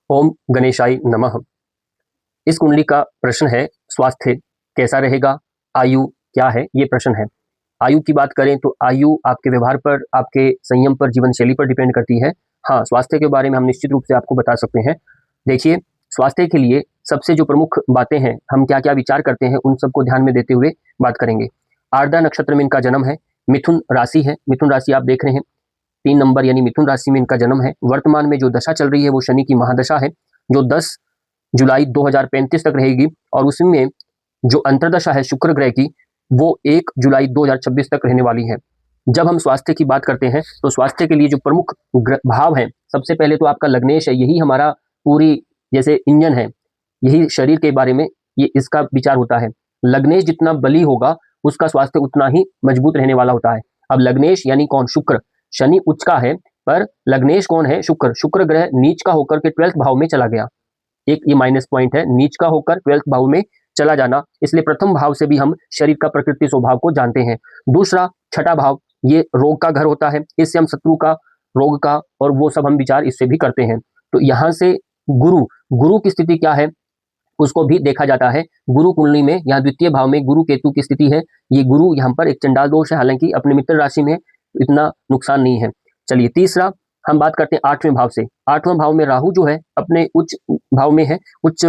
ओम गणेशाय नमः। इस कुंडली का प्रश्न है स्वास्थ्य कैसा रहेगा, आयु क्या है, ये प्रश्न है। आयु की बात करें तो आयु आपके व्यवहार पर, आपके संयम पर, जीवन शैली पर डिपेंड करती है। हाँ, स्वास्थ्य के बारे में हम निश्चित रूप से आपको बता सकते हैं। देखिए, स्वास्थ्य के लिए सबसे जो प्रमुख बातें हैं, हम क्या क्या विचार करते हैं, उन सबको ध्यान में देते हुए बात करेंगे। आर्द्रा नक्षत्र में इनका जन्म है, मिथुन राशि है। मिथुन राशि आप देख रहे हैं, 3 नंबर यानी मिथुन राशि में इनका जन्म है। वर्तमान में जो दशा चल रही है वो शनि की महादशा है, जो 10 जुलाई 2035 तक रहेगी, और उसमें जो अंतर्दशा है शुक्र ग्रह की, वो 1 जुलाई 2026 तक रहने वाली है। जब हम स्वास्थ्य की बात करते हैं तो स्वास्थ्य के लिए जो प्रमुख भाव है, सबसे पहले तो आपका लग्नेश है। यही हमारा पूरी जैसे इंजन है, यही शरीर के बारे में ये इसका विचार होता है। लग्नेश जितना बली होगा उसका स्वास्थ्य उतना ही मजबूत रहने वाला होता है। अब लग्नेश यानी कौन? शुक्र। शनि उच्च का है, पर लग्नेश कौन है? शुक्र। शुक्र ग्रह नीच का होकर के 12th भाव में चला गया। एक ये माइनस पॉइंट है, नीच का होकर 12th भाव में चला जाना। इसलिए प्रथम भाव से भी हम शरीर का प्रकृति स्वभाव को जानते हैं। दूसरा, छठा भाव, ये रोग का घर होता है। इससे हम शत्रु का, रोग का, और वो सब हम विचार इससे भी करते हैं। तो यहाँ से गुरु की स्थिति क्या है उसको भी देखा जाता है। गुरु कुंडली में यहाँ द्वितीय भाव में गुरु केतु की स्थिति है। ये गुरु यहाँ पर एक चंडाल दोष है, हालांकि अपने मित्र राशि में इतना नुकसान नहीं है। चलिए, तीसरा हम बात करते हैं 8वें भाव से। 8वां भाव में राहु जो है अपने उच्च भाव में है, उच्च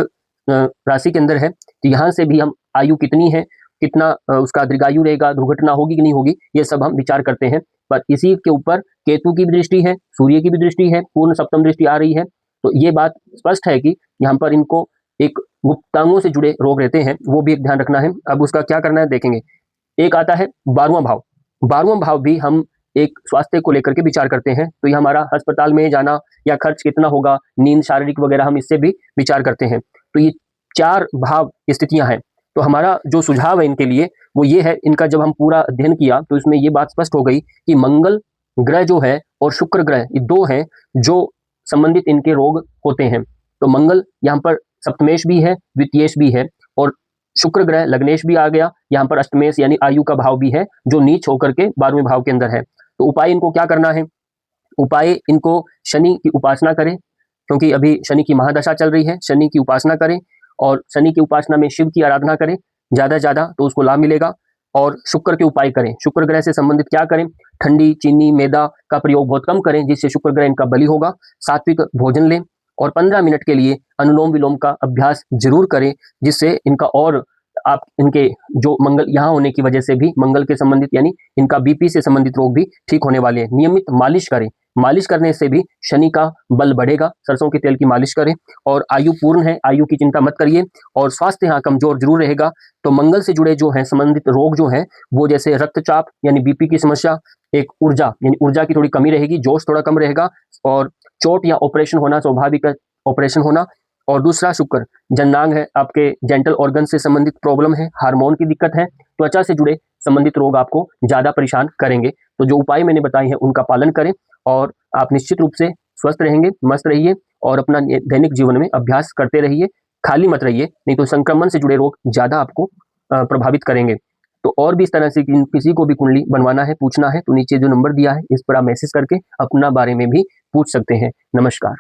राशि के अंदर है। तो यहाँ से भी हम आयु कितनी है, कितना उसका दीर्घायु रहेगा, दुर्घटना होगी कि नहीं होगी, ये सब हम विचार करते हैं। पर इसी के ऊपर केतु की भी दृष्टि है, सूर्य की भी दृष्टि है, पूर्ण सप्तम दृष्टि आ रही है। तो ये बात स्पष्ट है कि यहाँ पर इनको एक गुप्तांगों से जुड़े रोग रहते हैं, वो भी एक ध्यान रखना है। अब उसका क्या करना है देखेंगे। एक आता है 12वां भाव। 12वां भाव भी हम एक स्वास्थ्य को लेकर के विचार करते हैं। तो ये हमारा अस्पताल में जाना या खर्च कितना होगा, नींद, शारीरिक वगैरह, हम इससे भी विचार करते हैं। तो ये 4 भाव स्थितियां हैं। तो हमारा जो सुझाव है इनके लिए वो ये है, इनका जब हम पूरा अध्ययन किया तो इसमें ये बात स्पष्ट हो गई कि मंगल ग्रह जो है और शुक्र ग्रह, ये 2 हैं जो संबंधित इनके रोग होते हैं। तो मंगल यहाँ पर सप्तमेश भी है, द्वितीयेश भी है, और शुक्र ग्रह लग्नेश भी आ गया, यहाँ पर अष्टमेश यानी आयु का भाव भी है, जो नीच होकर के 12वें भाव के अंदर है। तो उपाय इनको क्या करना है? उपाय इनको शनि की उपासना करें, क्योंकि अभी शनि की महादशा चल रही है। शनि की उपासना करें, और शनि की उपासना में शिव की आराधना करें ज्यादा से ज्यादा, तो उसको लाभ मिलेगा। और शुक्र के उपाय करें। शुक्र ग्रह से संबंधित क्या करें? ठंडी, चीनी, मैदा का प्रयोग बहुत कम करें, जिससे शुक्र ग्रह इनका बली होगा। सात्विक भोजन लें, और 15 मिनट के लिए अनुलोम विलोम का अभ्यास जरूर करें, जिससे इनका और आप इनके जो मंगल यहाँ होने की वजह से भी मंगल के संबंधित यानी इनका बीपी से संबंधित रोग भी ठीक होने वाले हैं। नियमित मालिश करें, मालिश करने से भी शनि का बल बढ़ेगा। सरसों के तेल की मालिश करें। और आयु पूर्ण है, आयु की चिंता मत करिए। और स्वास्थ्य यहाँ कमजोर जरूर रहेगा। तो मंगल से जुड़े जो है संबंधित रोग जो हैं, वो जैसे रक्तचाप यानी बीपी की समस्या, एक ऊर्जा यानी ऊर्जा की थोड़ी कमी रहेगी, जोश थोड़ा कम रहेगा, और चोट या ऑपरेशन होना, स्वाभाविक ऑपरेशन होना। और दूसरा, शुक्र जननांग है, आपके जेंटल ऑर्गन से संबंधित प्रॉब्लम है, हार्मोन की दिक्कत है, त्वचा से जुड़े संबंधित रोग आपको ज्यादा परेशान करेंगे। तो जो उपाय मैंने बताए हैं उनका पालन करें, और आप निश्चित रूप से स्वस्थ रहेंगे, मस्त रहिए, और अपना दैनिक जीवन में अभ्यास करते रहिए। खाली मत रहिए, नहीं तो संक्रमण से जुड़े रोग ज्यादा आपको प्रभावित करेंगे। तो और भी इस तरह से किसी को भी कुंडली बनवाना है, पूछना है, तो नीचे जो नंबर दिया है इस पर आप मैसेज करके अपना बारे में भी पूछ सकते हैं। नमस्कार।